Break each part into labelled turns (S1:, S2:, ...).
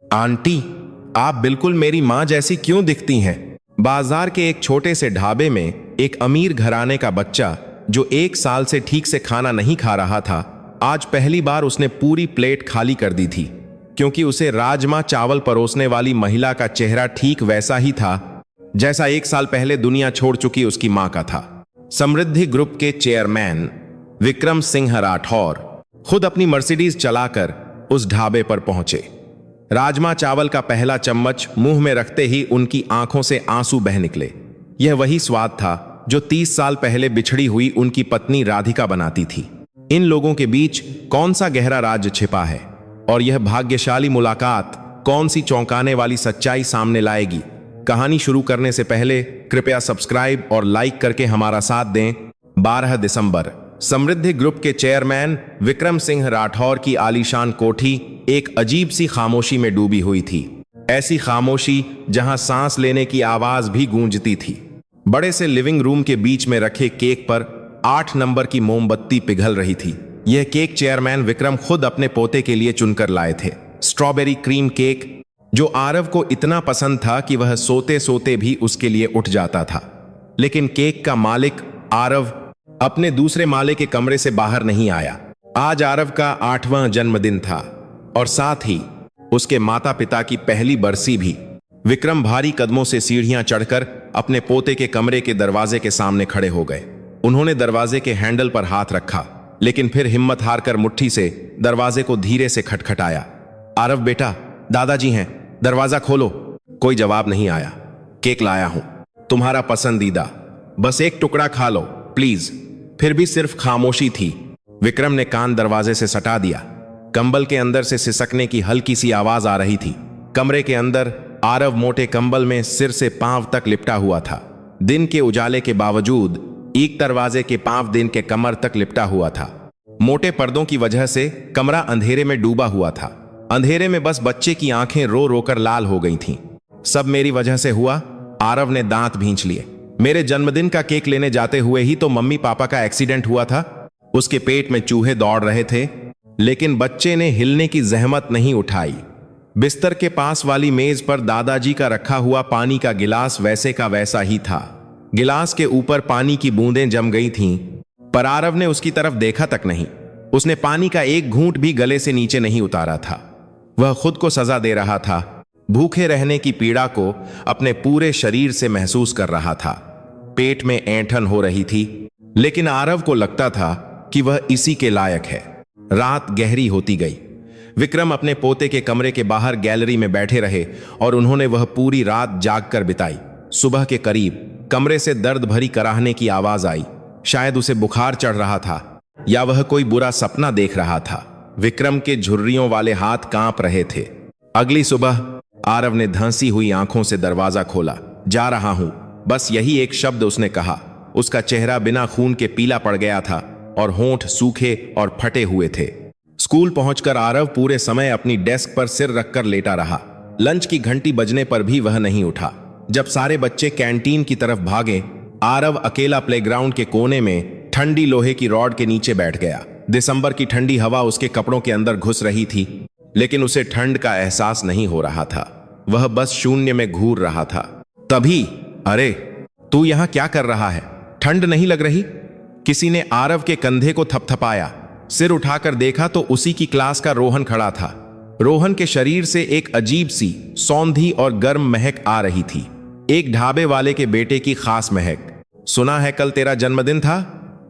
S1: Aunty, आप बिल्कुल मेरी माँ जैसी क्यों दिखती हैं? बाजार के एक छोटे से ढाबे में एक अमीर घराने का बच्चा जो 1 साल से ठीक से खाना नहीं खा रहा था, आज पहली बार उसने पूरी प्लेट खाली कर दी थी, क्योंकि उसे राजमा चावल परोसने वाली महिला का चेहरा ठीक वैसा ही था जैसा 1 साल पहले दुनिया छोड़ चुकी उसकी माँ का था। समृद्धि ग्रुप के चेयरमैन विक्रम सिंह राठौर खुद अपनी मर्सिडीज चलाकर उस ढाबे पर पहुंचे। राजमा चावल का पहला चम्मच मुंह में रखते ही उनकी आंखों से आंसू बह निकले। यह वही स्वाद था जो 30 साल पहले बिछड़ी हुई उनकी पत्नी राधिका बनाती थी। इन लोगों के बीच कौन सा गहरा राज छिपा है और यह भाग्यशाली मुलाकात कौन सी चौंकाने वाली सच्चाई सामने लाएगी? कहानी शुरू करने से पहले कृपया सब्सक्राइब और लाइक करके हमारा साथ दें। 12 दिसंबर, समृद्धि ग्रुप के चेयरमैन विक्रम सिंह राठौर की आलीशान कोठी एक अजीब सी खामोशी में डूबी हुई थी। ऐसी खामोशी जहां सांस लेने की आवाज भी गूंजती थी। बड़े से लिविंग रूम के बीच में रखे केक पर 8 नंबर की मोमबत्ती पिघल रही थी। यह केक चेयरमैन विक्रम खुद अपने पोते के लिए चुनकर लाए थे। स्ट्रॉबेरी क्रीम केक जो आरव को इतना पसंद था कि वह सोते सोते भी उसके लिए उठ जाता था। लेकिन केक का मालिक आरव अपने दूसरे माले के कमरे से बाहर नहीं आया। आज आरव का 8वां जन्मदिन था और साथ ही उसके माता पिता की पहली बरसी भी। विक्रम भारी कदमों से सीढ़ियां चढ़कर अपने पोते के कमरे के दरवाजे के सामने खड़े हो गए। उन्होंने दरवाजे के हैंडल पर हाथ रखा, लेकिन फिर हिम्मत हारकर मुट्ठी से दरवाजे को धीरे से खटखटाया। आरव बेटा, दादाजी हैं, दरवाजा खोलो। कोई जवाब नहीं आया। केक लाया हूं, तुम्हारा पसंदीदा, बस एक टुकड़ा खा लो प्लीज। फिर भी सिर्फ खामोशी थी। विक्रम ने कान दरवाजे से सटा दिया। कंबल के अंदर से सिसकने की हल्की सी आवाज आ रही थी। कमरे के अंदर आरव मोटे कंबल में सिर से पांव तक लिपटा हुआ था। दिन के उजाले के बावजूद एक दरवाजे के पांव दिन के कमर तक लिपटा हुआ था। मोटे पर्दों की वजह से कमरा अंधेरे में डूबा हुआ था। अंधेरे में बस बच्चे की आंखें रो रोकर लाल हो गई थीं। सब मेरी वजह से हुआ। आरव ने दांत भींच लिए। मेरे जन्मदिन का केक लेने जाते हुए ही तो मम्मी पापा का एक्सीडेंट हुआ था। उसके पेट में चूहे दौड़ रहे थे, लेकिन बच्चे ने हिलने की जहमत नहीं उठाई। बिस्तर के पास वाली मेज पर दादाजी का रखा हुआ पानी का गिलास वैसे का वैसा ही था। गिलास के ऊपर पानी की बूंदें जम गई थीं, पर आरव ने उसकी तरफ देखा तक नहीं। उसने पानी का एक घूंट भी गले से नीचे नहीं उतारा था। वह खुद को सजा दे रहा था। भूखे रहने की पीड़ा को अपने पूरे शरीर से महसूस कर रहा था। पेट में ऐंठन हो रही थी, लेकिन आरव को लगता था कि वह इसी के लायक है। रात गहरी होती गई। विक्रम अपने पोते के कमरे के बाहर गैलरी में बैठे रहे और उन्होंने वह पूरी रात जागकर बिताई। सुबह के करीब कमरे से दर्द भरी कराहने की आवाज आई। शायद उसे बुखार चढ़ रहा था या वह कोई बुरा सपना देख रहा था। विक्रम के झुर्रियों वाले हाथ कांप रहे थे। अगली सुबह आरव ने धंसी हुई आंखों से दरवाजा खोला। जा रहा हूं, बस यही एक शब्द उसने कहा। उसका चेहरा बिना खून के पीला पड़ गया था और होंठ सूखे और फटे हुए थे। स्कूल पहुंचकर आरव पूरे समय अपनी डेस्क पर सिर रखकर लेटा रहा। लंच की घंटी बजने पर भी वह नहीं उठा। जब सारे बच्चे कैंटीन की तरफ भागे, आरव अकेला प्लेग्राउंड के कोने में ठंडी लोहे की रॉड के नीचे बैठ गया। दिसंबर की ठंडी हवा उसके कपड़ों के अंदर घुस रही थी, लेकिन उसे ठंड का एहसास नहीं हो रहा था। वह बस शून्य में घूर रहा था। तभी, अरे तू यहां क्या कर रहा है? ठंड नहीं लग रही? किसी ने आरव के कंधे को थपथपाया। सिर उठाकर देखा तो उसी की क्लास का रोहन खड़ा था। रोहन के शरीर से एक अजीब सी सौंधी और गर्म महक आ रही थी, एक ढाबे वाले के बेटे की खास महक। सुना है कल तेरा जन्मदिन था,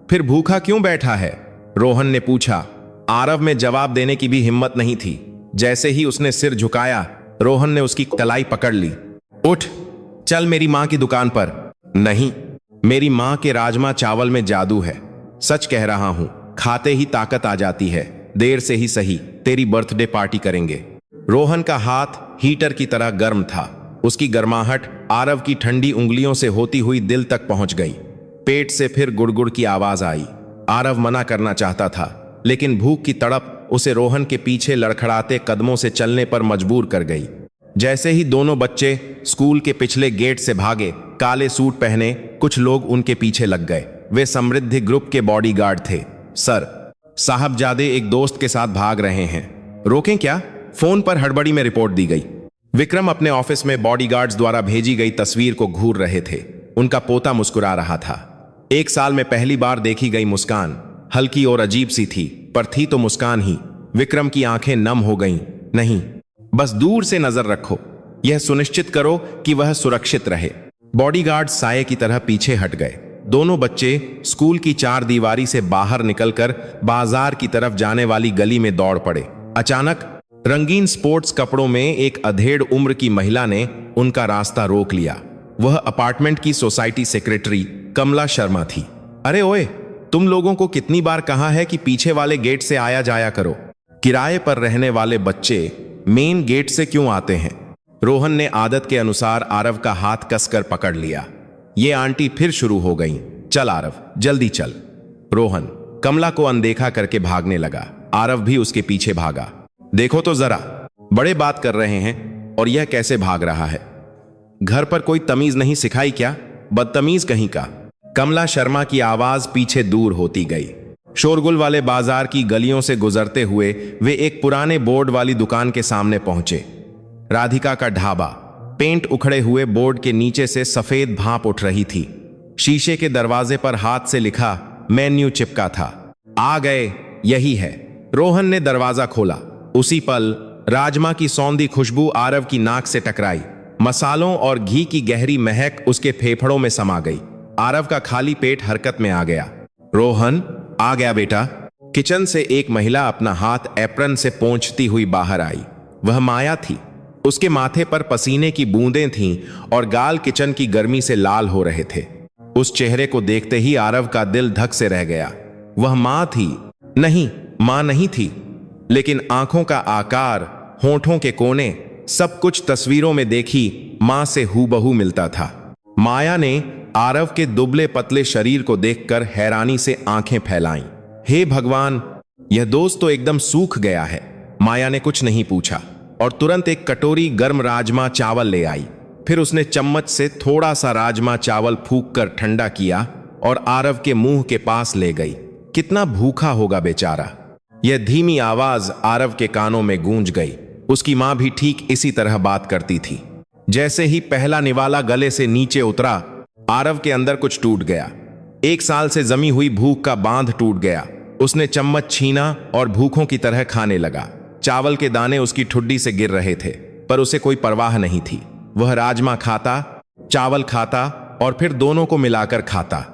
S1: फिर भूखा क्यों बैठा है? रोहन ने पूछा। आरव में जवाब देने की भी हिम्मत नहीं थी। जैसे ही उसने सिर झुकाया, रोहन ने उसकी कलाई पकड़ ली। उठ, चल मेरी मां की दुकान पर। नहीं, मेरी मां के राजमा चावल में जादू है। सच कह रहा हूं, खाते ही ताकत आ जाती है। देर से ही सही, तेरी बर्थडे पार्टी करेंगे। रोहन का हाथ हीटर की तरह गर्म था। उसकी गर्माहट आरव की ठंडी उंगलियों से होती हुई दिल तक पहुंच गई। पेट से फिर गुड़गुड़ की आवाज आई। आरव मना करना चाहता था, लेकिन भूख की तड़प उसे रोहन के पीछे लड़खड़ाते कदमों से चलने पर मजबूर कर गई। जैसे ही दोनों बच्चे स्कूल के पिछले गेट से भागे, काले सूट पहने कुछ लोग उनके पीछे लग गए। वे समृद्धि ग्रुप के बॉडीगार्ड थे। सर, साहबजादे एक दोस्त के साथ भाग रहे हैं। रोकें क्या? फोन पर हड़बड़ी में रिपोर्ट दी गई। विक्रम अपने ऑफिस में बॉडीगार्ड्स द्वारा भेजी गई तस्वीर को घूर रहे थे। उनका पोता मुस्कुरा रहा था। 1 साल में पहली बार देखी गई मुस्कान हल्की और अजीब सी थी, पर थी तो मुस्कान ही। विक्रम की आंखें नम हो गईं। नहीं, बस दूर से नजर रखो, यह सुनिश्चित करो कि वह सुरक्षित रहे। बॉडीगार्ड साये की तरह पीछे हट गए। दोनों बच्चे स्कूल की 4 दीवारी से बाहर निकलकर बाजार की तरफ जाने वाली गली में दौड़ पड़े। अचानक रंगीन स्पोर्ट्स कपड़ों में एक अधेड़ उम्र की महिला ने उनका रास्ता रोक लिया। वह अपार्टमेंट की सोसाइटी सेक्रेटरी कमला शर्मा थी। अरे ओए, तुम लोगों को कितनी बार कहा है कि पीछे वाले गेट से आया जाया करो। किराए पर रहने वाले बच्चे मेन गेट से क्यों आते हैं? रोहन ने आदत के अनुसार आरव का हाथ कसकर पकड़ लिया। ये आंटी फिर शुरू हो गई। चल आरव, जल्दी चल। रोहन कमला को अनदेखा करके भागने लगा। आरव भी उसके पीछे भागा। देखो तो जरा, बड़े बात कर रहे हैं और यह कैसे भाग रहा है? घर पर कोई तमीज नहीं सिखाई क्या? बदतमीज कहीं का। कमला शर्मा की आवाज पीछे दूर होती गई। शोरगुल वाले बाजार की गलियों से गुजरते हुए वे एक पुराने बोर्ड वाली दुकान के सामने पहुंचे। राधिका का ढाबा। पेंट उखड़े हुए बोर्ड के नीचे से सफेद भाप उठ रही थी। शीशे के दरवाजे पर हाथ से लिखा मेन्यू चिपका था। आ गए, यही है। रोहन ने दरवाजा खोला। उसी पल राजमा की सौंधी खुशबू आरव की नाक से टकराई। मसालों और घी की गहरी महक उसके फेफड़ों में समा गई। आरव का खाली पेट हरकत में आ गया। रोहन, आ गया बेटा। किचन से एक महिला अपना हाथ एप्रन से पोंछती हुई बाहर आई। वह माया थी। उसके माथे पर पसीने की बूंदें थीं और गाल किचन की गर्मी से लाल हो रहे थे। उस चेहरे को देखते ही आरव का दिल धक से रह गया। वह मां थी? नहीं, मां नहीं थी, लेकिन आंखों का आकार, होठों के कोने, सब कुछ तस्वीरों में देखी मां से हूबहू मिलता था। माया ने आरव के दुबले पतले शरीर को देखकर हैरानी से आंखें फैलाईं। हे भगवान, यह दोस्त तो एकदम सूख गया है। माया ने कुछ नहीं पूछा और तुरंत एक कटोरी गर्म राजमा चावल ले आई। फिर उसने चम्मच से थोड़ा सा राजमा चावल फूंक कर ठंडा किया और आरव के मुंह के पास ले गई। कितना भूखा होगा बेचारा। यह धीमी आवाज आरव के कानों में गूंज गई। उसकी मां भी ठीक इसी तरह बात करती थी। जैसे ही पहला निवाला गले से नीचे उतरा, आरव के अंदर कुछ टूट गया। 1 साल से जमी हुई भूख का बांध टूट गया। उसने चम्मच छीना और भूखों की तरह खाने लगा। चावल के दाने उसकी ठुड्डी से गिर रहे थे, पर उसे कोई परवाह नहीं थी। वह राजमा खाता, चावल खाता और फिर दोनों को मिलाकर खाता।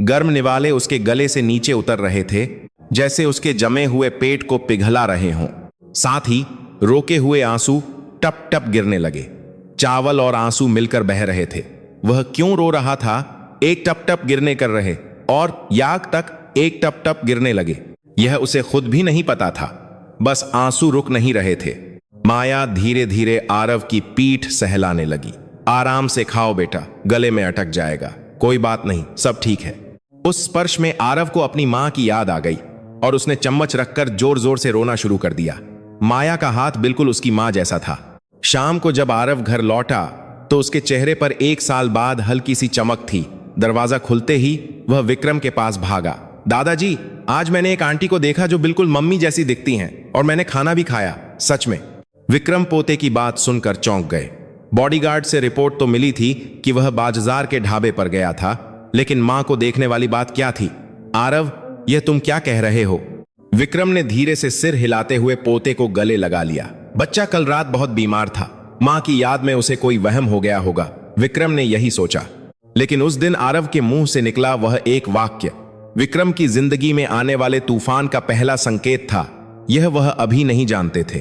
S1: गर्म निवाले उसके गले से नीचे उतर रहे थे, जैसे उसके जमे हुए पेट को पिघला रहे हों। साथ ही रोके हुए आंसू टप टप गिरने लगे। चावल और आंसू मिलकर बह रहे थे। वह क्यों रो रहा था? एक टप टप गिरने कर रहे और याक तक एक टप टप गिरने लगे। यह उसे खुद भी नहीं पता था। बस आंसू रुक नहीं रहे थे। माया धीरे धीरे आरव की पीठ सहलाने लगी। आराम से खाओ बेटा, गले में अटक जाएगा। कोई बात नहीं, सब ठीक है। उस स्पर्श में आरव को अपनी मां की याद आ गई और उसने चम्मच रखकर जोर जोर से रोना शुरू कर दिया। माया का हाथ बिल्कुल उसकी मां जैसा था। शाम को जब आरव घर लौटा तो उसके चेहरे पर 1 साल बाद हल्की सी चमक थी। दरवाजा खुलते ही वह विक्रम के पास भागा। दादाजी, आज मैंने एक आंटी को देखा जो बिल्कुल मम्मी जैसी दिखती हैं और मैंने खाना भी खाया। सच में। विक्रम पोते की बात सुनकर चौंक गए। बॉडीगार्ड से रिपोर्ट तो मिली थी कि वह बाजार के ढाबे पर गया था, लेकिन मां को देखने वाली बात क्या थी? आरव, यह तुम क्या कह रहे हो? विक्रम ने धीरे से सिर हिलाते हुए पोते को गले लगा लिया। बच्चा कल रात बहुत बीमार था। मां की याद में उसे कोई वहम हो गया होगा। विक्रम ने यही सोचा। लेकिन उस दिन आरव के मुंह से निकला वह एक वाक्य विक्रम की जिंदगी में आने वाले तूफान का पहला संकेत था। यह वह अभी नहीं जानते थे।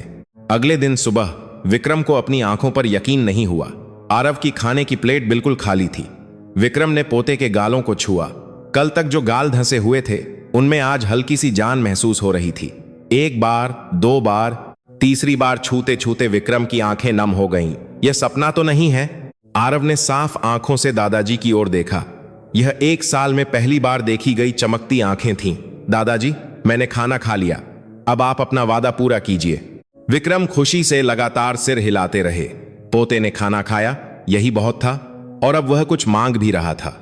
S1: अगले दिन सुबह विक्रम को अपनी आंखों पर यकीन नहीं हुआ। आरव की खाने की प्लेट बिल्कुल खाली थी। विक्रम ने पोते के गालों को छुआ। कल तक जो गाल धंसे हुए थे, उनमें आज हल्की सी जान महसूस हो रही थी। 1 बार, 2 बार, तीसरी बार छूते छूते विक्रम की आंखें नम हो गईं। यह सपना तो नहीं है? आरव ने साफ आंखों से दादाजी की ओर देखा। यह 1 साल में पहली बार देखी गई चमकती आंखें थीं। दादाजी, मैंने खाना खा लिया। अब आप अपना वादा पूरा कीजिए। विक्रम खुशी से लगातार सिर हिलाते रहे। पोते ने खाना खाया, यही बहुत था, और अब वह कुछ मांग भी रहा था।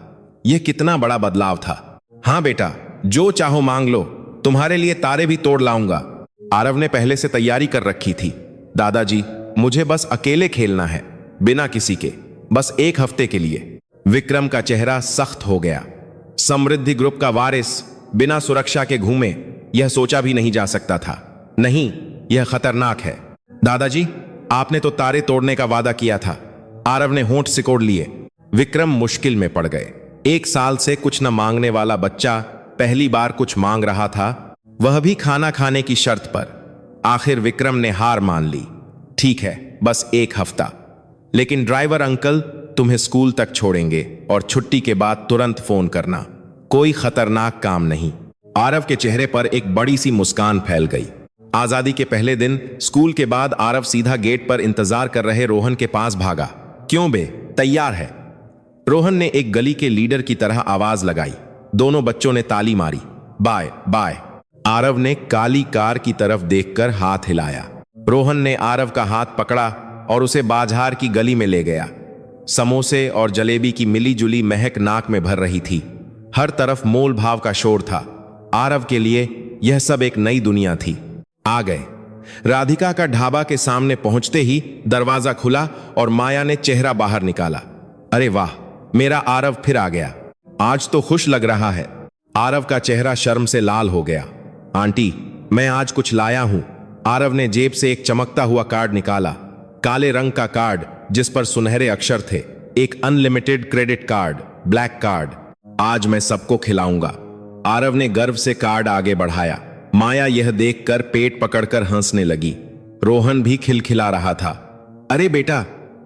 S1: यह कितना बड़ा बदलाव था। हाँ बेटा, जो चाहो मांग लो, तुम्हारे लिए तारे भी तोड़ लाऊंगा। आरव ने पहले से तैयारी कर रखी थी। दादाजी, मुझे बस अकेले खेलना है, बिना किसी के, बस एक हफ्ते के लिए। विक्रम का चेहरा सख्त हो गया। समृद्धि ग्रुप का वारिस बिना सुरक्षा के घूमे, यह सोचा भी नहीं जा सकता था। नहीं, यह खतरनाक है। दादाजी, आपने तो तारे तोड़ने का वादा किया था। आरव ने होंठ सिकोड़ लिए। विक्रम मुश्किल में पड़ गए। 1 साल से कुछ न मांगने वाला बच्चा पहली बार कुछ मांग रहा था, वह भी खाना खाने की शर्त पर। आखिर विक्रम ने हार मान ली। ठीक है, बस 1 हफ्ता, लेकिन ड्राइवर अंकल तुम्हें स्कूल तक छोड़ेंगे और छुट्टी के बाद तुरंत फोन करना। कोई खतरनाक काम नहीं। आरव के चेहरे पर एक बड़ी सी मुस्कान फैल गई। आजादी के पहले दिन स्कूल के बाद आरव सीधा गेट पर इंतजार कर रहे रोहन के पास भागा। क्यों बे, तैयार है? रोहन ने एक गली के लीडर की तरह आवाज लगाई। दोनों बच्चों ने ताली मारी। Bye bye. आरव ने काली कार की तरफ देखकर हाथ हिलाया। रोहन ने आरव का हाथ पकड़ा और उसे बाजार की गली में ले गया। समोसे और जलेबी की मिली जुली महक नाक में भर रही थी। हर तरफ मोल भाव का शोर था। आरव के लिए यह सब एक नई दुनिया थी। आ गए। राधिका का ढाबा के सामने पहुंचते ही दरवाजा खुला और माया ने चेहरा बाहर निकाला। अरे वाह, मेरा आरव फिर आ गया। आज तो खुश लग रहा है। आरव का चेहरा शर्म से लाल हो गया। आंटी, मैं आज कुछ लाया हूं। आरव ने जेब से एक चमकता हुआ कार्ड निकाला। काले रंग का कार्ड जिस पर सुनहरे अक्षर थे। एक unlimited credit card, black card. आज मैं सबको खिलाऊंगा। आरव ने गर्व से कार्ड आगे बढ़ाया। माया यह देखकर पेट पकड़कर हंसने लगी। रोहन भी खिलखिला रहा था। अरे बेटा,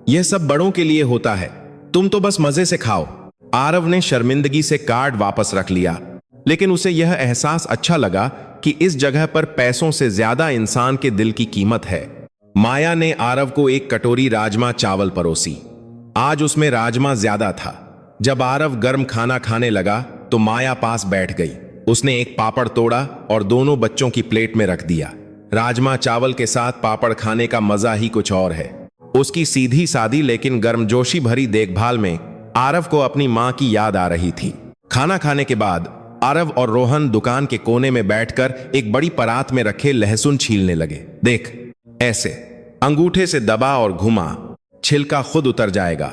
S1: यह सब बड़ों के लिए होता है, तुम तो बस मजे से खाओ। आरव ने शर्मिंदगी से कार्ड वापस रख लिया, लेकिन उसे यह एहसास अच्छा लगा कि इस जगह पर पैसों से ज्यादा इंसान के दिल की कीमत है। माया ने आरव को एक कटोरी राजमा चावल परोसी। आज उसमें राजमा ज्यादा था। जब आरव गर्म खाना खाने लगा तो माया पास बैठ गई। उसने एक पापड़ तोड़ा और दोनों बच्चों की प्लेट में रख दिया। राजमा चावल के साथ पापड़ खाने का मजा ही कुछ और है। उसकी सीधी सादी लेकिन गर्मजोशी भरी देखभाल में आरव को अपनी मां की याद आ रही थी। खाना खाने के बाद आरव और रोहन दुकान के कोने में बैठकर एक बड़ी परात में रखे लहसुन छीलने लगे। देख, ऐसे अंगूठे से दबा और घुमा, छिलका खुद उतर जाएगा।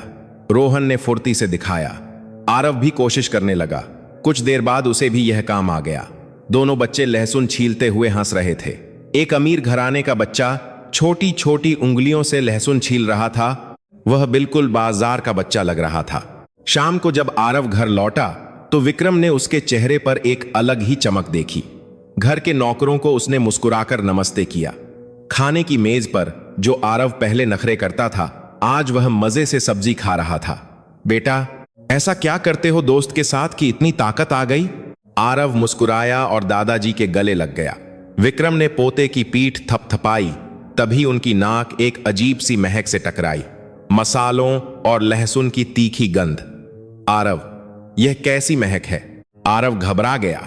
S1: रोहन ने फुर्ती से दिखाया। आरव भी कोशिश करने लगा। कुछ देर बाद उसे भी यह काम आ गया। दोनों बच्चे लहसुन छीलते हुए हंस रहे थे। एक अमीर घराने का बच्चा छोटी छोटी उंगलियों से लहसुन छील रहा था। वह बिल्कुल बाजार का बच्चा लग रहा था। शाम को जब आरव घर लौटा तो विक्रम ने उसके चेहरे पर एक अलग ही चमक देखी। घर के नौकरों को उसने मुस्कुराकर नमस्ते किया। खाने की मेज पर जो आरव पहले नखरे करता था, आज वह मजे से सब्जी खा रहा था। बेटा, ऐसा क्या करते हो दोस्त के साथ कि इतनी ताकत आ गई? आरव मुस्कुराया और दादाजी के गले लग गया। विक्रम ने पोते की पीठ थपथपाई। तभी उनकी नाक एक अजीब सी महक से टकराई, मसालों और लहसुन की तीखी गंध। आरव, यह कैसी महक है? आरव घबरा गया।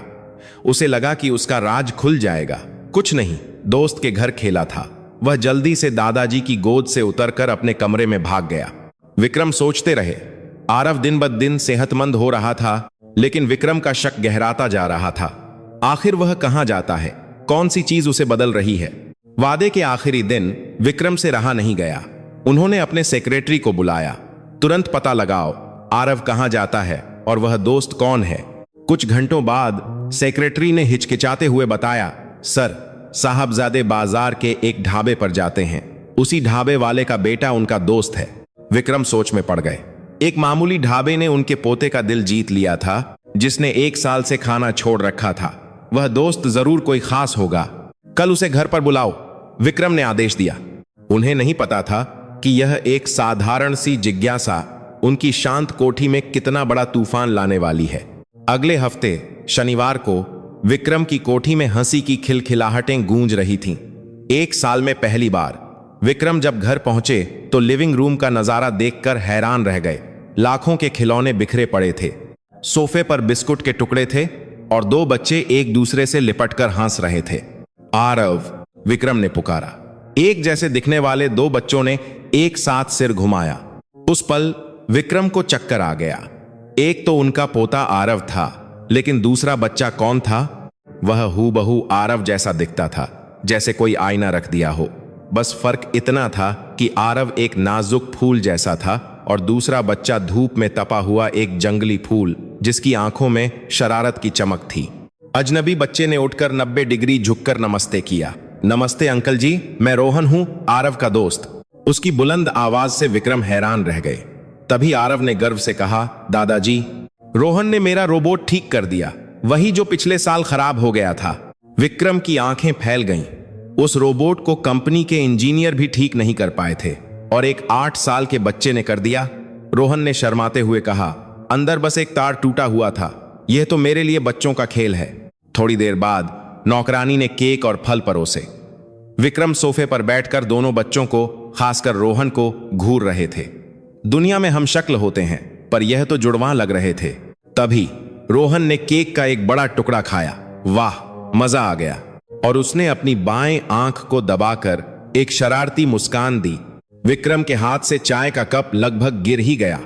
S1: उसे लगा कि उसका राज खुल जाएगा। कुछ नहीं, दोस्त के घर खेला था। वह जल्दी से दादाजी की गोद से उतरकर अपने कमरे में भाग गया। विक्रम सोचते रहे। आरव दिन ब दिन सेहतमंद हो रहा था, लेकिन विक्रम का शक गहराता जा रहा था। आखिर वह कहां जाता है? कौन सी चीज उसे बदल रही है? वादे के आखिरी दिन विक्रम से रहा नहीं गया। उन्होंने अपने सेक्रेटरी को बुलाया। तुरंत पता लगाओ आरव कहां जाता है और वह दोस्त कौन है। कुछ घंटों बाद सेक्रेटरी ने हिचकिचाते हुए बताया, सर, साहबजादे बाजार के एक ढाबे पर जाते हैं। उसी ढाबे वाले का बेटा उनका दोस्त है। विक्रम सोच में पड़ गए। एक मामूली ढाबे ने उनके पोते का दिल जीत लिया था, जिसने 1 साल से खाना छोड़ रखा था। वह दोस्त जरूर कोई खास होगा। कल उसे घर पर बुलाओ, विक्रम ने आदेश दिया। उन्हें नहीं पता था कि यह एक साधारण सी जिज्ञासा उनकी शांत कोठी में कितना बड़ा तूफान लाने वाली है। अगले हफ्ते शनिवार को विक्रम की कोठी में हंसी की खिलखिलाहटें गूंज रही थीं। 1 साल में पहली बार विक्रम जब घर पहुंचे तो लिविंग रूम का नजारा देखकर हैरान रह गए। लाखों के खिलौने बिखरे पड़े थे। सोफे पर बिस्कुट के टुकड़े थे और 2 बच्चे एक दूसरे से लिपटकर हंस रहे थे। आरव, विक्रम ने पुकारा। एक जैसे दिखने वाले 2 बच्चों ने एक साथ सिर घुमाया। उस पल विक्रम को चक्कर आ गया। एक तो उनका पोता आरव था, लेकिन दूसरा बच्चा कौन था? वह हूबहू आरव जैसा दिखता था, जैसे कोई आईना रख दिया हो। बस फर्क इतना था कि आरव एक नाजुक फूल जैसा था और दूसरा बच्चा धूप में तपा हुआ एक जंगली फूल जिसकी आंखों में शरारत की चमक थी। अजनबी बच्चे ने उठकर 90 डिग्री झुककर नमस्ते किया। नमस्ते अंकल जी, मैं रोहन हूं, आरव का दोस्त। उसकी बुलंद आवाज से विक्रम हैरान रह गए। तभी आरव ने गर्व से कहा, दादाजी, रोहन ने मेरा रोबोट ठीक कर दिया, वही जो पिछले साल खराब हो गया था। विक्रम की आंखें फैल गईं। उस रोबोट को कंपनी के इंजीनियर भी ठीक नहीं कर पाए थे और एक 8 साल के बच्चे ने कर दिया। रोहन ने शर्माते हुए कहा, अंदर बस एक तार टूटा हुआ था, यह तो मेरे लिए बच्चों का खेल है। थोड़ी देर बाद नौकरानी ने केक और फल परोसे। विक्रम सोफे पर बैठकर दोनों बच्चों को, खासकर रोहन को, घूर रहे थे। दुनिया में हम शक्ल होते हैं, पर यह तो जुड़वां लग रहे थे। तभी रोहन ने केक का एक बड़ा टुकड़ा खाया। वाह, मजा आ गया। और उसने अपनी बाएं आंख को दबाकर एक शरारती मुस्कान दी। विक्रम के हाथ से चाय का कप लगभग गिर ही गया।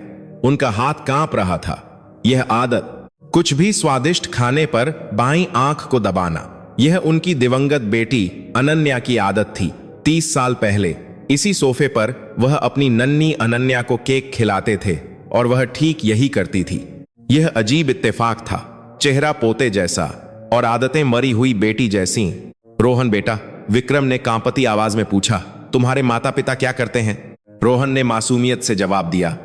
S1: उनका हाथ कांप रहा था। यह आदत, कुछ भी स्वादिष्ट खाने पर बाईं आंख को दबाना, यह उनकी दिवंगत बेटी अनन्या की आदत थी। 30 साल पहले इसी सोफे पर वह अपनी नन्ही अनन्या को केक खिलाते थे और वह ठीक यही करती थी। यह अजीब इत्तेफाक था, चेहरा पोते जैसा और आदतें मरी हुई बेटी जैसी। रोहन बेटा, विक्रम ने कांपती आवाज में पूछा, तुम्हारे माता पिता क्या करते हैं? रोहन ने मासूमियत से जवाब दिया,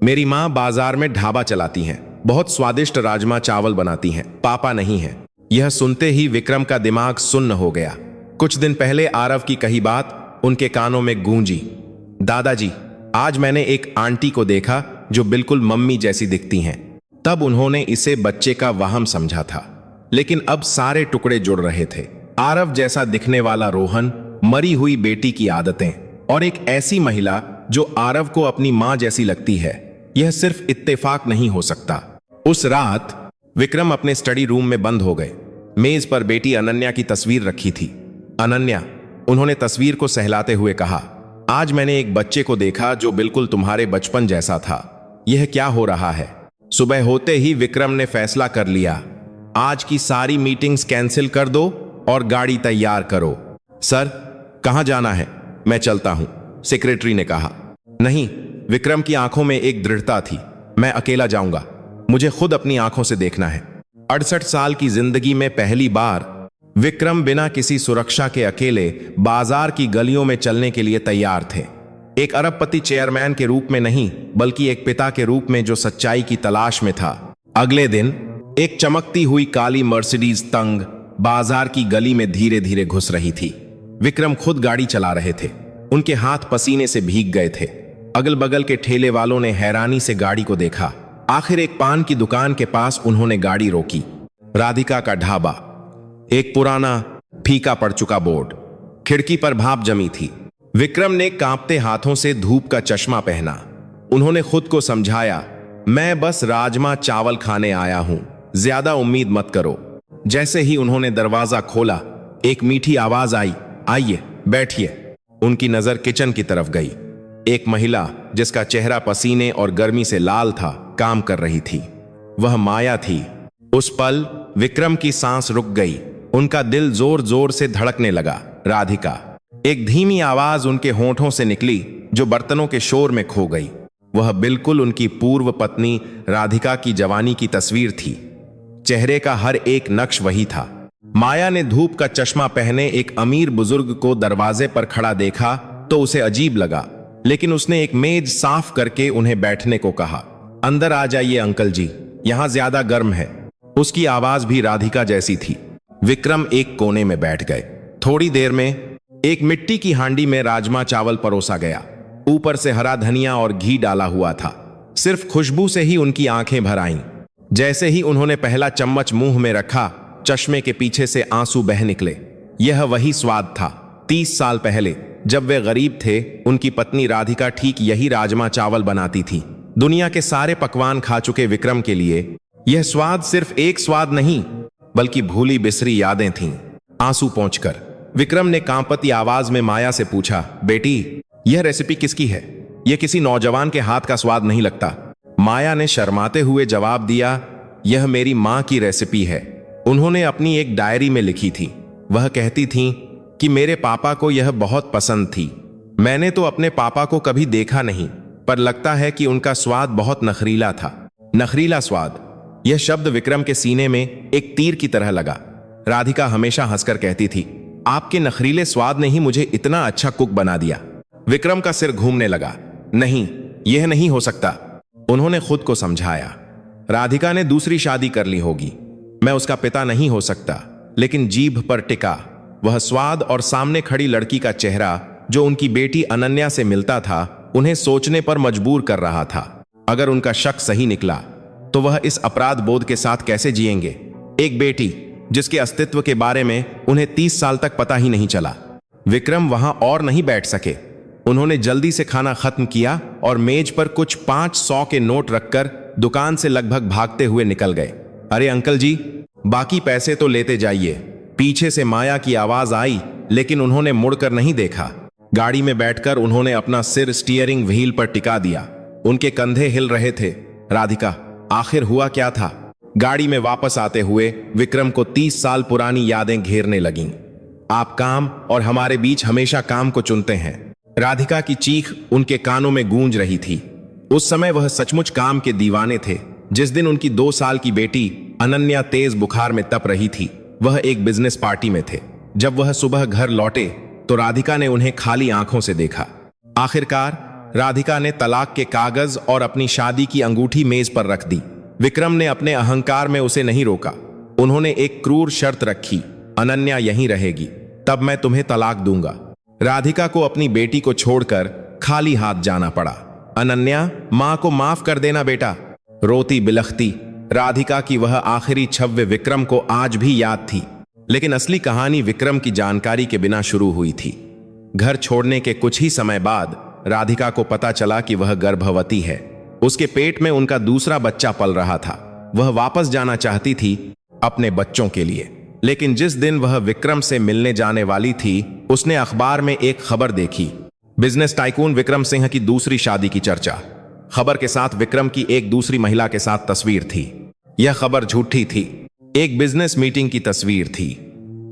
S1: मेरी माँ बाजार में ढाबा चलाती हैं, बहुत स्वादिष्ट राजमा चावल बनाती हैं, पापा नहीं है। यह सुनते ही विक्रम का दिमाग सुन्न हो गया। कुछ दिन पहले आरव की कही बात उनके कानों में गूंजी। दादाजी, आज मैंने एक आंटी को देखा जो बिल्कुल मम्मी जैसी दिखती हैं। तब उन्होंने इसे बच्चे का वहम समझा था, लेकिन अब सारे टुकड़े जुड़ रहे थे। आरव जैसा दिखने वाला रोहन, मरी हुई बेटी की आदतें और एक ऐसी महिला जो आरव को अपनी मां जैसी लगती है। यह सिर्फ इत्तेफाक नहीं हो सकता। उस रात विक्रम अपने स्टडी रूम में बंद हो गए। मेज पर बेटी अनन्या की तस्वीर रखी थी। अनन्या, उन्होंने तस्वीर को सहलाते हुए कहा, आज मैंने एक बच्चे को देखा जो बिल्कुल तुम्हारे बचपन जैसा था। यह क्या हो रहा है? सुबह होते ही विक्रम ने फैसला कर लिया, आज की सारी मीटिंग्स कैंसिल कर दो और गाड़ी तैयार करो। सर, कहां जाना है? मैं चलता हूं, सेक्रेटरी ने कहा। नहीं, विक्रम की आंखों में एक दृढ़ता थी। मैं अकेला जाऊंगा, मुझे खुद अपनी आंखों से देखना है। 68 साल की जिंदगी में पहली बार विक्रम बिना किसी सुरक्षा के अकेले बाजार की गलियों में चलने के लिए तैयार थे। एक अरबपति चेयरमैन के रूप में नहीं, बल्कि एक पिता के रूप में जो सच्चाई की तलाश में था। अगले दिन एक चमकती हुई काली मर्सिडीज तंग बाजार की गली में धीरे धीरे घुस रही थी। विक्रम खुद गाड़ी चला रहे थे। उनके हाथ पसीने से भीग गए थे। अगल बगल के ठेले वालों ने हैरानी से गाड़ी को देखा। आखिर एक पान की दुकान के पास उन्होंने गाड़ी रोकी। राधिका का ढाबा, एक पुराना फीका पड़ चुका बोर्ड, खिड़की पर भाप जमी थी। विक्रम ने कांपते हाथों से धूप का चश्मा पहना। उन्होंने खुद को समझाया, मैं बस राजमा चावल खाने आया हूं, ज्यादा उम्मीद मत करो। जैसे ही उन्होंने दरवाजा खोला, एक मीठी आवाज आई, आइए बैठिए। उनकी नजर किचन की तरफ गई। एक महिला जिसका चेहरा पसीने और गर्मी से लाल था, काम कर रही थी। वह माया थी। उस पल विक्रम की सांस रुक गई। उनका दिल जोर जोर से धड़कने लगा। राधिका, एक धीमी आवाज उनके होंठों से निकली जो बर्तनों के शोर में खो गई। वह बिल्कुल उनकी पूर्व पत्नी राधिका की जवानी की तस्वीर थी। चेहरे का हर एक नक्श वही था। माया ने धूप का चश्मा पहने एक अमीर बुजुर्ग को दरवाजे पर खड़ा देखा तो उसे अजीब लगा, लेकिन उसने एक मेज साफ करके उन्हें बैठने को कहा। अंदर आ जाइए अंकल जी, यहां ज्यादा गर्म है। उसकी आवाज भी राधिका जैसी थी। विक्रम एक कोने में बैठ गए। थोड़ी देर में एक मिट्टी की हांडी में राजमा चावल परोसा गया। ऊपर से हरा धनिया और घी डाला हुआ था। सिर्फ खुशबू से ही उनकी आंखें भर आईं। जैसे ही उन्होंने पहला चम्मच मुंह में रखा, चश्मे के पीछे से आंसू बह निकले। यह वही स्वाद था 30 साल पहले, जब वे गरीब थे। उनकी पत्नी राधिका ठीक यही राजमा चावल बनाती थी। दुनिया के सारे पकवान खा चुके विक्रम के लिए यह स्वाद सिर्फ एक स्वाद नहीं, बल्कि भूली बिसरी यादें थीं। आंसू पोंछकर विक्रम ने कांपती आवाज में माया से पूछा, बेटी, यह रेसिपी किसकी है? यह किसी नौजवान के हाथ का स्वाद नहीं लगता। माया ने शर्माते हुए जवाब दिया, यह मेरी मां की रेसिपी है। उन्होंने अपनी एक डायरी में लिखी थी। वह कहती थीं, कि मेरे पापा को यह बहुत पसंद थी। मैंने तो अपने पापा को कभी देखा नहीं, पर लगता है कि उनका स्वाद बहुत नखरीला था। नखरीला स्वाद, यह शब्द विक्रम के सीने में एक तीर की तरह लगा। राधिका हमेशा हंसकर कहती थी, आपके नखरीले स्वाद ने ही मुझे इतना अच्छा कुक बना दिया। विक्रम का सिर घूमने लगा। नहीं, यह नहीं हो सकता। उन्होंने खुद को समझाया, राधिका ने दूसरी शादी कर ली होगी। मैं उसका पिता नहीं हो सकता। लेकिन जीभ पर टिका वह स्वाद और सामने खड़ी लड़की का चेहरा जो उनकी बेटी अनन्या से मिलता था, उन्हें सोचने पर मजबूर कर रहा था। अगर उनका शक सही निकला तो वह इस अपराध बोध के साथ कैसे जिएंगे? एक बेटी जिसके अस्तित्व के बारे में उन्हें 30 साल तक पता ही नहीं चला। विक्रम वहां और नहीं बैठ सके। उन्होंने जल्दी से खाना खत्म किया और मेज पर कुछ 500 के नोट रखकर दुकान से लगभग भागते हुए निकल गए। अरे अंकल जी, बाकी पैसे तो लेते जाइए। पीछे से माया की आवाज आई, लेकिन उन्होंने मुड़कर नहीं देखा। गाड़ी में बैठकर उन्होंने अपना सिर स्टीयरिंग व्हील पर टिका दिया। उनके कंधे हिल रहे थे। राधिका, आखिर हुआ क्या था? गाड़ी में वापस आते हुए विक्रम को 30 साल पुरानी यादें घेरने लगीं। आप काम और हमारे बीच हमेशा काम को चुनते हैं। राधिका की चीख उनके कानों में गूंज रही थी। उस समय वह सचमुच काम के दीवाने थे। जिस दिन उनकी 2 साल की बेटी अनन्या तेज बुखार में तप रही थी, वह एक बिजनेस पार्टी में थे। जब वह सुबह घर लौटे तो राधिका ने उन्हें खाली आंखों से देखा। आखिरकार राधिका ने तलाक के कागज और अपनी शादी की अंगूठी मेज पर रख दी। विक्रम ने अपने अहंकार में उसे नहीं रोका। उन्होंने एक क्रूर शर्त रखी, अनन्या यहीं रहेगी, तब मैं तुम्हें तलाक दूंगा। राधिका को अपनी बेटी को छोड़कर खाली हाथ जाना पड़ा। अनन्या, मां को माफ कर देना बेटा। रोती बिलखती राधिका की वह आखिरी छव्य विक्रम को आज भी याद थी। लेकिन असली कहानी विक्रम की जानकारी के बिना शुरू हुई थी। घर छोड़ने के कुछ ही समय बाद राधिका को पता चला कि वह गर्भवती है। उसके पेट में उनका दूसरा बच्चा पल रहा था। वह वापस जाना चाहती थी अपने बच्चों के लिए, लेकिन जिस दिन वह विक्रम से मिलने जाने वाली थी, उसने अखबार में एक खबर देखी। बिजनेस टाइकून विक्रम सिंह की दूसरी शादी की चर्चा। खबर के साथ विक्रम की एक दूसरी महिला के साथ तस्वीर थी। यह खबर झूठी थी। एक बिजनेस मीटिंग की तस्वीर थी।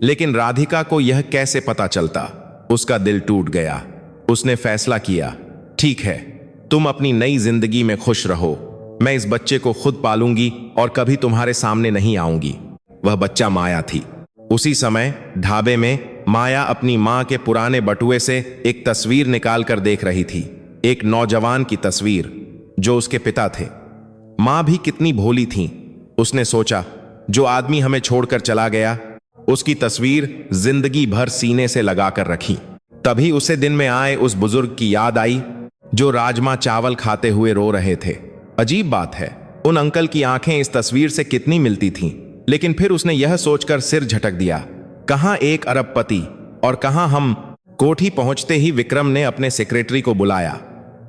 S1: लेकिन राधिका को यह कैसे पता चलता? उसका दिल टूट गया। उसने फैसला किया, ठीक है, तुम अपनी नई जिंदगी में खुश रहो। मैं इस बच्चे को खुद पालूंगी और कभी तुम्हारे सामने नहीं आऊंगी। वह बच्चा माया थी। उसी समय ढाबे में माया अपनी मां के पुराने बटुए से एक तस्वीर निकाल कर देख रही थी। एक नौजवान की तस्वीर जो उसके पिता थे। मां भी कितनी भोली थी। उसने सोचा, जो आदमी हमें छोड़कर चला गया, उसकी तस्वीर जिंदगी भर सीने से लगाकर रखी। तभी उसे दिन में आए उस बुजुर्ग की याद आई जो राजमा चावल खाते हुए रो रहे थे। अजीब बात है, उन अंकल की आंखें इस तस्वीर से कितनी मिलती थीं। लेकिन फिर उसने यह सोचकर सिर झटक दिया, कहां 1 अरबपति और कहां हम। कोठी पहुंचते ही विक्रम ने अपने सेक्रेटरी को बुलाया।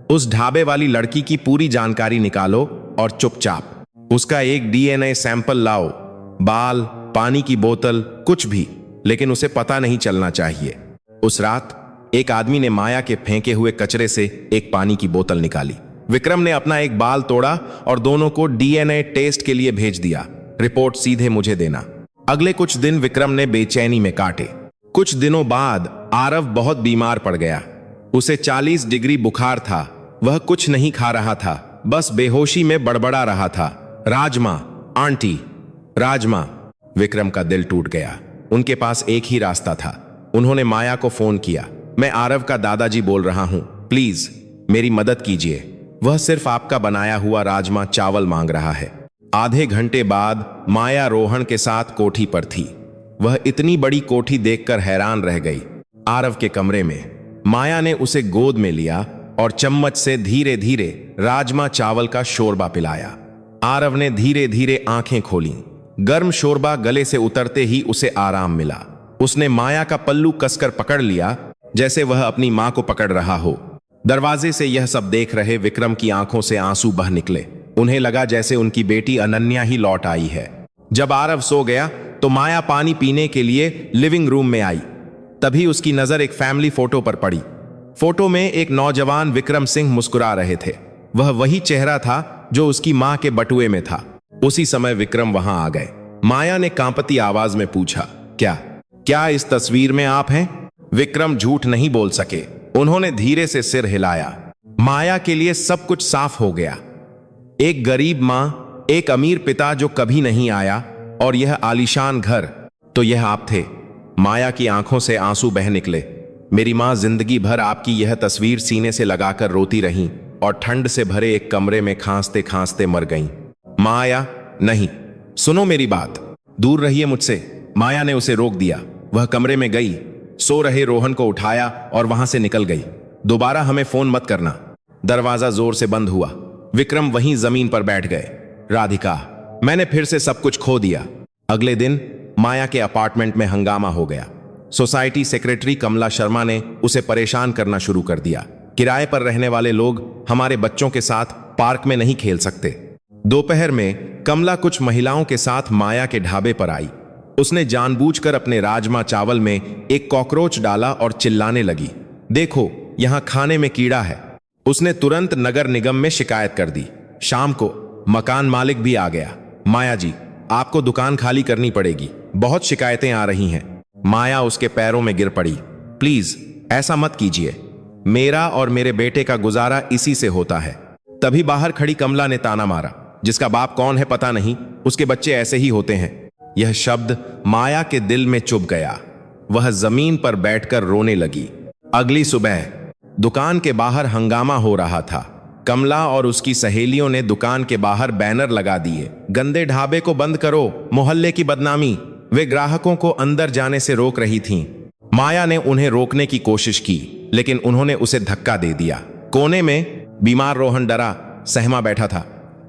S1: उस ढाबे वाली लड़की की पूरी जानकारी निकालो और चुपचाप उसका एक डीएनए सैंपल लाओ। बाल, पानी की बोतल, कुछ भी, लेकिन उसे पता नहीं चलना चाहिए। उस रात एक आदमी ने माया के फेंके हुए कचरे से एक पानी की बोतल निकाली। विक्रम ने अपना एक बाल तोड़ा और दोनों को डीएनए टेस्ट के लिए भेज दिया। रिपोर्ट सीधे मुझे देना। अगले कुछ दिन विक्रम ने बेचैनी में काटे। कुछ दिनों बाद आरव बहुत बीमार पड़ गया। उसे 40 डिग्री बुखार था। वह कुछ नहीं खा रहा था, बस बेहोशी में बड़बड़ा रहा था। राजमा आंटी, राजमा। विक्रम का दिल टूट गया। उनके पास एक ही रास्ता था। उन्होंने माया को फोन किया, मैं आरव का दादाजी बोल रहा हूं, प्लीज मेरी मदद कीजिए। वह सिर्फ आपका बनाया हुआ राजमा चावल मांग रहा है। आधे घंटे बाद माया रोहन के साथ कोठी पर थी। वह इतनी बड़ी कोठी देखकर हैरान रह गई। आरव के कमरे में माया ने उसे गोद में लिया और चम्मच से धीरे धीरे राजमा चावल का शोरबा पिलाया। आरव ने धीरे धीरे आंखें खोलीं। गर्म शोरबा गले से उतरते ही उसे आराम मिला। उसने माया का पल्लू कसकर पकड़ लिया, जैसे वह अपनी मां को पकड़ रहा हो। दरवाजे से यह सब देख रहे विक्रम की आंखों से आंसू बह निकले। उन्हें लगा जैसे उनकी बेटी अनन्या ही लौट आई है। जब आरव सो गया तो माया पानी पीने के लिए लिविंग रूम में आई। तभी उसकी नजर एक फैमिली फोटो पर पड़ी। फोटो में एक नौजवान विक्रम सिंह मुस्कुरा रहे थे। वह वही चेहरा था जो उसकी मां के बटुए में था। उसी समय विक्रम वहां आ गए। माया ने कांपती आवाज में पूछा, क्या इस तस्वीर में आप हैं? विक्रम झूठ नहीं बोल सके। उन्होंने धीरे से सिर हिलाया। माया के लिए सब कुछ साफ हो गया। एक गरीब मां, एक अमीर पिता जो कभी नहीं आया, और यह आलीशान घर, तो यह आप थे। माया की आंखों से आंसू बह निकले। मेरी मां जिंदगी भर आपकी यह तस्वीर सीने से लगाकर रोती रहीं और ठंड से भरे एक कमरे में खांसते खांसते मर गईं। माया, नहीं, सुनो मेरी बात, दूर रहिए मुझसे। माया ने उसे रोक दिया। वह कमरे में गई, सो रहे रोहन को उठाया और वहां से निकल गई। दोबारा हमें फोन मत करना। दरवाजा जोर से बंद हुआ। विक्रम वहीं जमीन पर बैठ गए। राधिका, मैंने फिर से सब कुछ खो दिया। अगले दिन माया के अपार्टमेंट में हंगामा हो गया। सोसाइटी सेक्रेटरी कमला शर्मा ने उसे परेशान करना शुरू कर दिया। किराए पर रहने वाले लोग हमारे बच्चों के साथ पार्क में नहीं खेल सकते। दोपहर में कमला कुछ महिलाओं के साथ माया के ढाबे पर आई। उसने जानबूझकर अपने राजमा चावल में एक कॉकरोच डाला और चिल्लाने लगी, देखो यहां खाने में कीड़ा है। उसने तुरंत नगर निगम में शिकायत कर दी। शाम को मकान मालिक भी आ गया। माया जी, आपको दुकान खाली करनी पड़ेगी, बहुत शिकायतें आ रही हैं। माया उसके पैरों में गिर पड़ी। प्लीज ऐसा मत कीजिए, मेरा और मेरे बेटे का गुजारा इसी से होता है। तभी बाहर खड़ी कमला ने ताना मारा, जिसका बाप कौन है पता नहीं, उसके बच्चे ऐसे ही होते हैं। यह शब्द माया के दिल में चुभ गया। वह जमीन पर बैठकर रोने लगी। अगली सुबह दुकान के बाहर हंगामा हो रहा था। कमला और उसकी सहेलियों ने दुकान के बाहर बैनर लगा दिए, गंदे ढाबे को बंद करो, मोहल्ले की बदनामी। वे ग्राहकों को अंदर जाने से रोक रही थीं। माया ने उन्हें रोकने की कोशिश की, लेकिन उन्होंने उसे धक्का दे दिया। कोने में बीमार रोहन डरा सहमा बैठा था।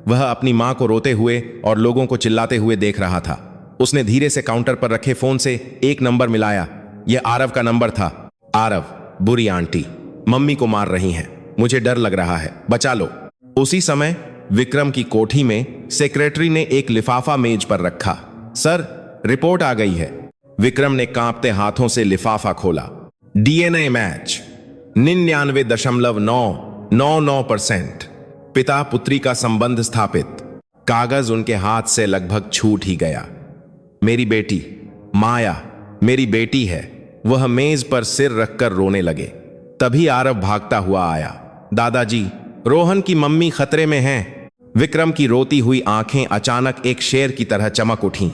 S1: वह अपनी मां को रोते हुए और लोगों को चिल्लाते हुए देख रहा था। उसने धीरे से काउंटर पर रखे फोन से एक नंबर मिलाया। यह आरव का नंबर था। आरव, बुरी आंटी मम्मी को मार रही हैं, मुझे डर लग रहा है, बचा लो। उसी समय विक्रम की कोठी में सेक्रेटरी ने एक लिफाफा मेज पर रखा। सर, रिपोर्ट आ गई है। विक्रम ने कांपते हाथों से लिफाफा खोला। DNA match 99.999%। पिता पुत्री का संबंध स्थापित। कागज उनके हाथ से लगभग छूट ही गया। मेरी बेटी माया, मेरी बेटी है। वह मेज पर सिर रखकर रोने लगे। तभी आरव भागता हुआ आया। दादाजी, रोहन की मम्मी खतरे में हैं। विक्रम की रोती हुई आंखें अचानक एक शेर की तरह चमक उठीं।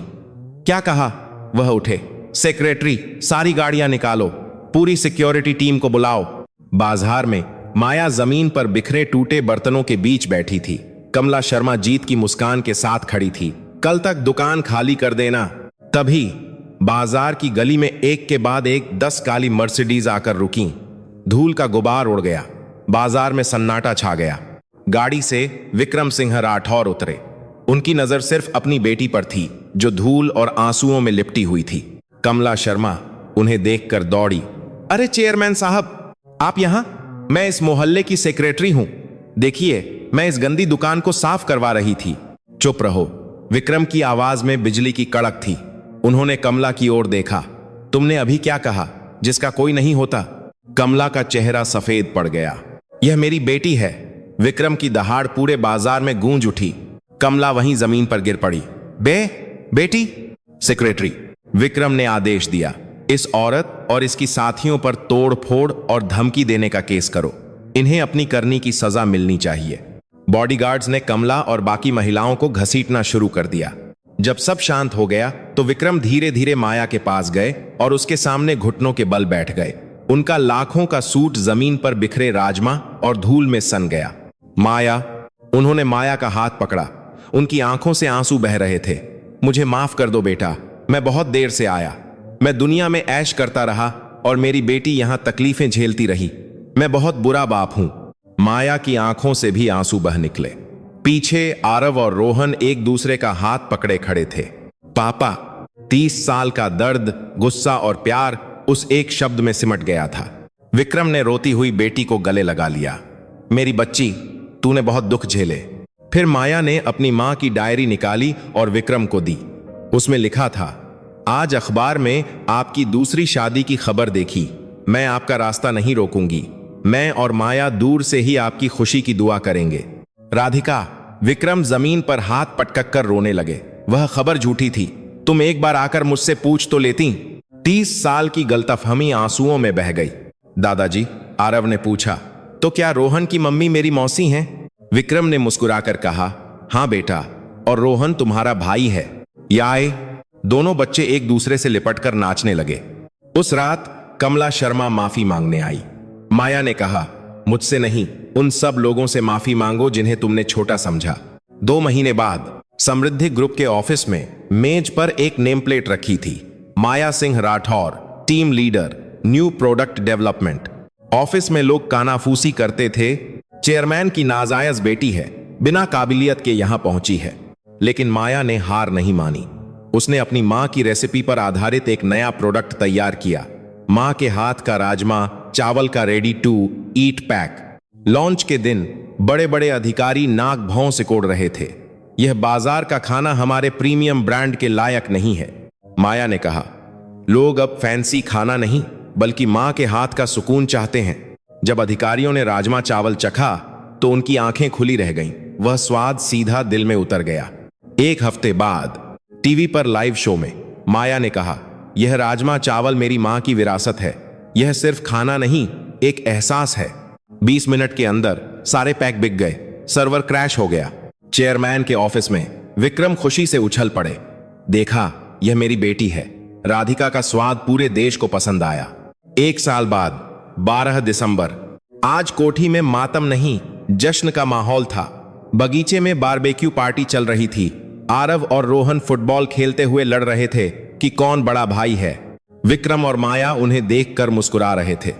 S1: क्या कहा? वह उठे। सेक्रेटरी, सारी गाड़ियां निकालो, पूरी सिक्योरिटी टीम को बुलाओ। बाजार में माया जमीन पर बिखरे टूटे बर्तनों के बीच बैठी थी। कमला शर्मा जीत की मुस्कान के साथ खड़ी थी। कल तक दुकान खाली कर देना। तभी बाजार की गली में एक के बाद एक 10 काली मर्सिडीज आकर रुकीं। धूल का गुबार उड़ गया। बाजार में सन्नाटा छा गया। गाड़ी से विक्रम सिंह राठौर उतरे। उनकी नजर सिर्फ अपनी बेटी पर थी, जो धूल और आंसुओं में लिपटी हुई थी। कमला शर्मा उन्हें देखकर दौड़ी। अरे चेयरमैन साहब, आप यहां? मैं इस मोहल्ले की सेक्रेटरी हूं। देखिए, मैं इस गंदी दुकान को साफ करवा रही थी। चुप रहो। विक्रम की आवाज में बिजली की कड़क थी। उन्होंने कमला की ओर देखा। तुमने अभी क्या कहा? जिसका कोई नहीं होता। कमला का चेहरा सफेद पड़ गया। यह मेरी बेटी है। विक्रम की दहाड़ पूरे बाजार में गूंज उठी। कमला वहीं जमीन पर गिर पड़ी। बेटी? सेक्रेटरी, विक्रम ने आदेश दिया, इस औरत और इसकी साथियों पर तोड़ फोड़ और धमकी देने का केस करो। इन्हें अपनी करनी की सजा मिलनी चाहिए। बॉडीगार्ड्स ने कमला और बाकी महिलाओं को घसीटना शुरू कर दिया। जब सब शांत हो गया तो विक्रम धीरे धीरे माया के पास गए और उसके सामने घुटनों के बल बैठ गए। उनका लाखों का सूट जमीन पर बिखरे राजमा और धूल में सन गया। माया, उन्होंने माया का हाथ पकड़ा। उनकी आंखों से आंसू बह रहे थे। मुझे माफ कर दो बेटा, मैं बहुत देर से आया। मैं दुनिया में ऐश करता रहा और मेरी बेटी यहां तकलीफें झेलती रही। मैं बहुत बुरा बाप हूं। माया की आंखों से भी आंसू बह निकले। पीछे आरव और रोहन एक दूसरे का हाथ पकड़े खड़े थे। पापा। 30 साल का दर्द, गुस्सा और प्यार उस एक शब्द में सिमट गया था। विक्रम ने रोती हुई बेटी को गले लगा लिया। मेरी बच्ची, तूने बहुत दुख झेले। फिर माया ने अपनी मां की डायरी निकाली और विक्रम को दी। उसमें लिखा था, आज अखबार में आपकी दूसरी शादी की खबर देखी। मैं आपका रास्ता नहीं रोकूंगी। मैं और माया दूर से ही आपकी खुशी की दुआ करेंगे। राधिका। विक्रम जमीन पर हाथ पटक कर रोने लगे। वह खबर झूठी थी। तुम एक बार आकर मुझसे पूछ तो लेती। 30 साल की गलतफहमी आंसुओं में बह गई। दादाजी, आरव ने पूछा, तो क्या रोहन की मम्मी मेरी मौसी हैं? विक्रम ने मुस्कुराकर कहा, हाँ बेटा, और रोहन तुम्हारा भाई है। याय। दोनों बच्चे एक दूसरे से लिपटकर नाचने लगे। उस रात कमला शर्मा माफी मांगने आई। माया ने कहा, मुझसे नहीं, उन सब लोगों से माफी मांगो जिन्हें तुमने छोटा समझा। 2 महीने बाद समृद्धि ग्रुप के ऑफिस में मेज पर एक नेम प्लेट रखी थी, Maya Singh Rathore, team leader, new product development. Office में लोग कानाफूसी करते थे, चेयरमैन की नाजायज बेटी है, बिना काबिलियत के यहां पहुंची है। लेकिन माया ने हार नहीं मानी। उसने अपनी मां की रेसिपी पर आधारित एक नया प्रोडक्ट तैयार किया, मां के हाथ का राजमा चावल का ready to eat pack. Launch के दिन बड़े बड़े अधिकारी नाक भौं से कोड़ रहे थे, यह बाजार का खाना हमारे प्रीमियम ब्रांड के लायक नहीं है। माया ने कहा, लोग अब फैंसी खाना नहीं बल्कि मां के हाथ का सुकून चाहते हैं। जब अधिकारियों ने राजमा चावल चखा तो उनकी आंखें खुली रह गईं। वह स्वाद सीधा दिल में उतर गया। 1 हफ्ते बाद टीवी पर लाइव शो में माया ने कहा, यह राजमा चावल मेरी मां की विरासत है। यह सिर्फ खाना नहीं, एक एहसास है। 20 मिनट के अंदर सारे पैक बिक गए, सर्वर क्रैश हो गया। चेयरमैन के ऑफिस में विक्रम खुशी से उछल पड़े। देखा, यह मेरी बेटी है। राधिका का स्वाद पूरे देश को पसंद आया। 1 साल बाद 12 दिसंबर, आज कोठी में मातम नहीं, जश्न का माहौल था। बगीचे में बारबेक्यू पार्टी चल रही थी। आरव और रोहन फुटबॉल खेलते हुए लड़ रहे थे कि कौन बड़ा भाई है। विक्रम और माया उन्हें देखकर मुस्कुरा रहे थे।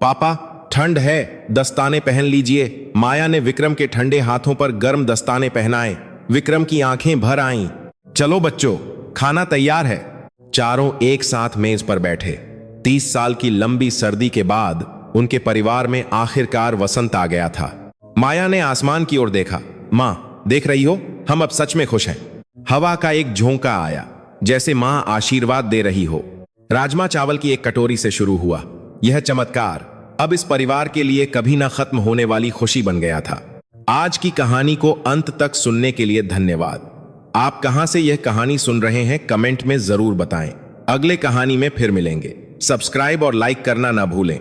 S1: पापा, ठंड है, दस्ताने पहन लीजिए। माया ने विक्रम के ठंडे हाथों पर गर्म दस्ताने पहनाए। विक्रम की आंखें भर आईं। चलो बच्चों, खाना तैयार है। चारों एक साथ मेज पर बैठे। 30 साल की लंबी सर्दी के बाद उनके परिवार में आखिरकार वसंत आ गया था। माया ने आसमान की ओर देखा। मां, देख रही हो, हम अब सच में खुश हैं। हवा का एक झोंका आया, जैसे मां आशीर्वाद दे रही हो। राजमा चावल की एक कटोरी से शुरू हुआ यह चमत्कार अब इस परिवार के लिए कभी ना खत्म होने वाली खुशी बन गया था। आज की कहानी को अंत तक सुनने के लिए धन्यवाद। आप कहां से यह कहानी सुन रहे हैं कमेंट में जरूर बताएं। अगले कहानी में फिर मिलेंगे। सब्सक्राइब और लाइक करना ना भूलें।